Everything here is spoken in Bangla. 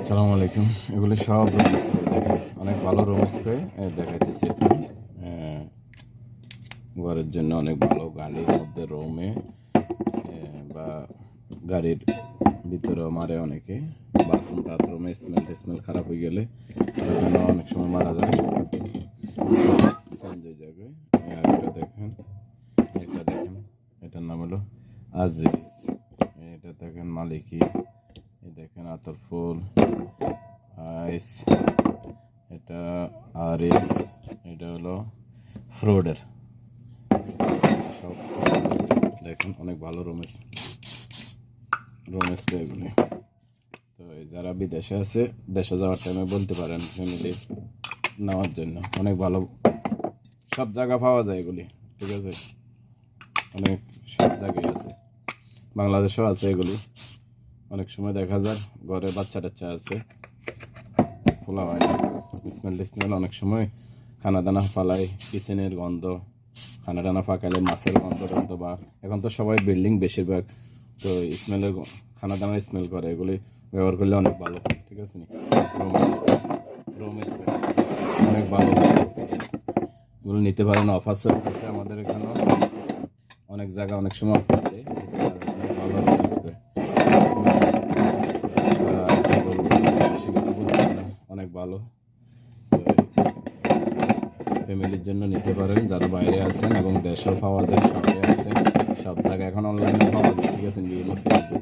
আসসালামু আলাইকুম। এগুলি সব রুম স্প্রে, দেখেন অনেক ভালো রুম স্প্রে দেখাইতেছি এখন। ঘরের জন্য অনেক ভালো, গাড়ির মধ্যে রুমে বা গাড়ির ভিতরে মারে অনেকে। বাথরুম টাথরুমে স্মেল খারাপ হয়ে গেলে অনেক সময় মারা যায়, চেঞ্জ হয়ে যাবে। এটা দেখেন, এটার নাম হলো আজিজ। এটা দেখেন মালিকি, দেখেন আতর ফুল আইস, এটা আরএস, এটা হলো ফ্রোডের। সব দেখেন অনেক ভালো রুম স্প্রেগুলি। তো যারা বিদেশে আছে, দেশে যাওয়ার টাইমে বলতে পারেন ফ্যামিলি নেওয়ার জন্য। অনেক ভালো, সব জায়গা পাওয়া যায় এগুলি, ঠিক আছে? অনেক সব জায়গায় আছে, বাংলাদেশেও আছে এগুলি। অনেক সময় দেখা যায় ঘরে বাচ্চা টাচ্চা আছে, খোলা হয় না, স্মেল অনেক সময় খানা দানা ফালাই, কিচেনের গন্ধ, খানা টানা ফাঁকালে মাছের গন্ধ বা এখন তো সবাই বিল্ডিং বেশিরভাগ, তো স্মেলের খানা দানা স্মেল করে। এগুলি ব্যবহার করলে অনেক ভালো, ঠিক আছে? রুম স্প্রে অনেক ভালো, এগুলো নিতে পারেন। অফার চলতেছে আমাদের এখানে, অনেক জায়গা অনেক সময় অফার দেয়। অনেক ভালো রুম স্প্রে, অনেক ভালো। ফ্যামিলির জন্য নিতে পারেন যারা বাইরে আছেন, এবং দেশেও পাওয়া যায়, শহরে আছে, সব জায়গায় এখন অনলাইনে পাওয়া যায়, ঠিক আছে? বিভিন্ন পেজে